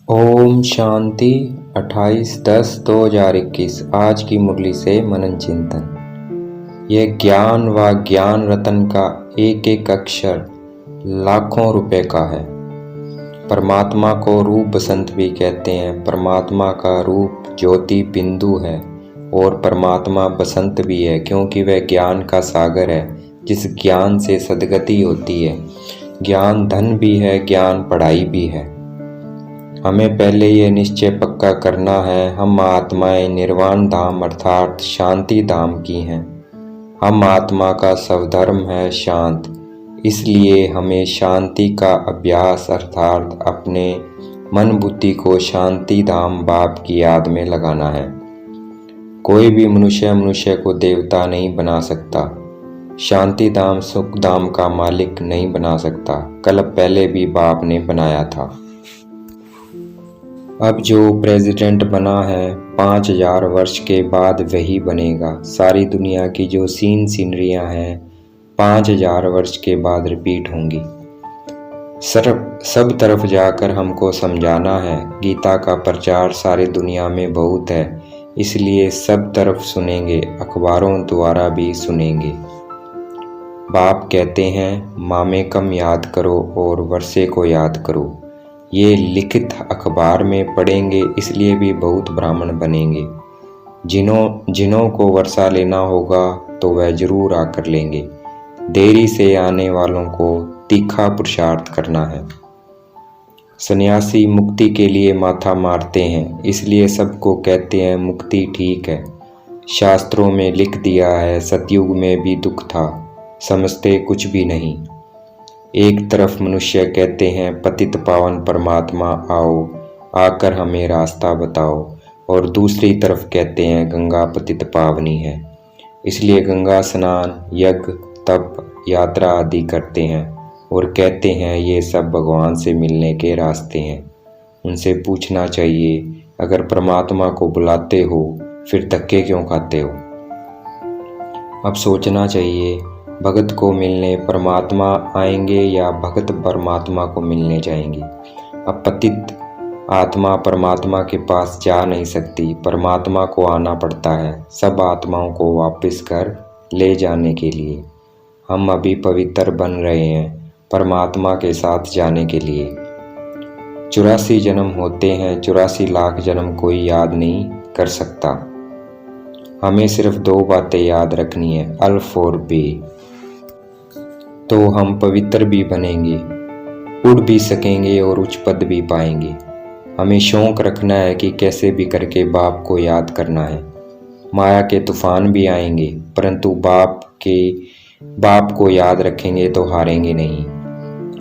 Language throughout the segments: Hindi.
ओम शांति 28/10/2021। आज की मुरली से मनन चिंतन। यह ज्ञान व ज्ञान रतन का एक एक अक्षर लाखों रुपए का है। परमात्मा को रूप बसंत भी कहते हैं। परमात्मा का रूप ज्योति बिंदु है और परमात्मा बसंत भी है, क्योंकि वह ज्ञान का सागर है जिस ज्ञान से सद्गति होती है। ज्ञान धन भी है, ज्ञान पढ़ाई भी है। हमें पहले ये निश्चय पक्का करना है, हम आत्माएं निर्वाण धाम अर्थात शांति धाम की हैं। हम आत्मा का स्वधर्म है शांत, इसलिए हमें शांति का अभ्यास अर्थात अपने मन बुद्धि को शांति धाम बाप की याद में लगाना है। कोई भी मनुष्य को देवता नहीं बना सकता, शांति धाम सुख धाम का मालिक नहीं बना सकता। कल पहले भी बाप ने बनाया था। अब जो प्रेसिडेंट बना है 5000 वर्ष के बाद वही बनेगा। सारी दुनिया की जो सीनरियाँ हैं 5000 वर्ष के बाद रिपीट होंगी। सब तरफ जाकर हमको समझाना है। गीता का प्रचार सारी दुनिया में बहुत है, इसलिए सब तरफ सुनेंगे, अखबारों द्वारा भी सुनेंगे। बाप कहते हैं मामे कम याद करो और वर्षे को याद करो। ये लिखित अखबार में पढ़ेंगे, इसलिए भी बहुत ब्राह्मण बनेंगे। जिन्हों को वर्षा लेना होगा तो वह जरूर आकर लेंगे। देरी से आने वालों को तीखा पुरुषार्थ करना है। सन्यासी मुक्ति के लिए माथा मारते हैं, इसलिए सबको कहते हैं मुक्ति ठीक है। शास्त्रों में लिख दिया है सतयुग में भी दुख था, समझते कुछ भी नहीं। एक तरफ मनुष्य कहते हैं पतित पावन परमात्मा आओ, आकर हमें रास्ता बताओ, और दूसरी तरफ कहते हैं गंगा पतित पावनी है, इसलिए गंगा स्नान यज्ञ तप यात्रा आदि करते हैं और कहते हैं ये सब भगवान से मिलने के रास्ते हैं। उनसे पूछना चाहिए, अगर परमात्मा को बुलाते हो फिर धक्के क्यों खाते हो? अब सोचना चाहिए, भगत को मिलने परमात्मा आएंगे या भगत परमात्मा को मिलने जाएंगे? अब पतित आत्मा परमात्मा के पास जा नहीं सकती, परमात्मा को आना पड़ता है सब आत्माओं को वापस घर ले जाने के लिए। हम अभी पवित्र बन रहे हैं परमात्मा के साथ जाने के लिए। 84 जन्म होते हैं, 84 लाख जन्म कोई याद नहीं कर सकता। हमें सिर्फ 2 बातें याद रखनी है, अल्फ और बे, तो हम पवित्र भी बनेंगे, उड़ भी सकेंगे और उच्च पद भी पाएंगे। हमें शौक रखना है कि कैसे भी करके बाप को याद करना है। माया के तूफान भी आएंगे, परंतु बाप को याद रखेंगे तो हारेंगे नहीं।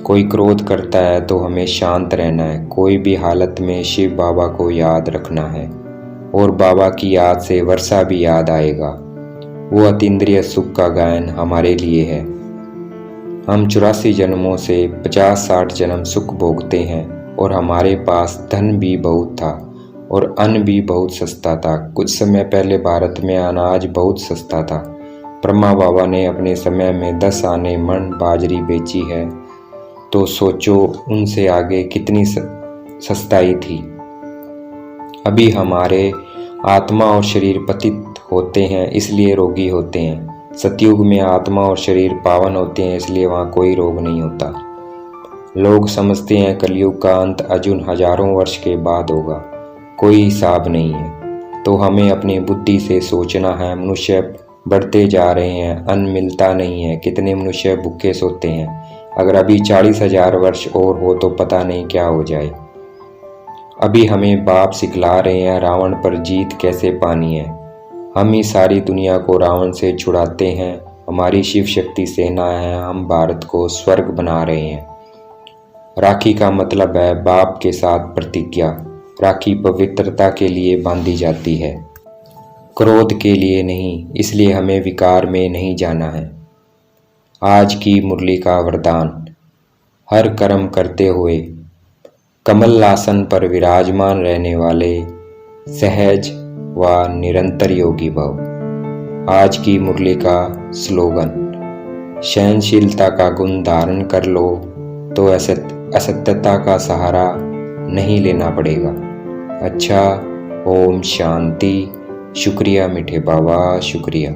कोई क्रोध करता है तो हमें शांत रहना है। कोई भी हालत में शिव बाबा को याद रखना है और बाबा की याद से वर्षा भी याद आएगा। वो अतीन्द्रिय सुख का गायन हमारे लिए है। हम 84 जन्मों से 50-60 जन्म सुख भोगते हैं और हमारे पास धन भी बहुत था और अन्न भी बहुत सस्ता था। कुछ समय पहले भारत में अनाज बहुत सस्ता था। ब्रह्मा बाबा ने अपने समय में 10 आने मण बाजरी बेची है, तो सोचो उनसे आगे कितनी सस्ताई थी। अभी हमारे आत्मा और शरीर पतित होते हैं, इसलिए रोगी होते हैं। सतयुग में आत्मा और शरीर पावन होते हैं, इसलिए वहाँ कोई रोग नहीं होता। लोग समझते हैं कलयुग का अंत अर्जुन हजारों वर्ष के बाद होगा, कोई हिसाब नहीं है। तो हमें अपनी बुद्धि से सोचना है। मनुष्य बढ़ते जा रहे हैं, अन्न मिलता नहीं है, कितने मनुष्य भूखे सोते हैं। अगर अभी 40,000 वर्ष और हो तो पता नहीं क्या हो जाए। अभी हमें बाप सिखला रहे हैं रावण पर जीत कैसे पानी है। हम ही सारी दुनिया को रावण से छुड़ाते हैं। हमारी शिव शक्ति सेना है, हम भारत को स्वर्ग बना रहे हैं। राखी का मतलब है बाप के साथ प्रतिज्ञा। राखी पवित्रता के लिए बांधी जाती है, क्रोध के लिए नहीं, इसलिए हमें विकार में नहीं जाना है। आज की मुरली का वरदान, हर कर्म करते हुए कमल आसन पर विराजमान रहने वाले सहज व निरंतर योगी भव। आज की मुरली का स्लोगन, सहनशीलता का गुण धारण कर लो तो असत्यता का सहारा नहीं लेना पड़ेगा। अच्छा, ओम शांति। शुक्रिया मीठे बाबा, शुक्रिया।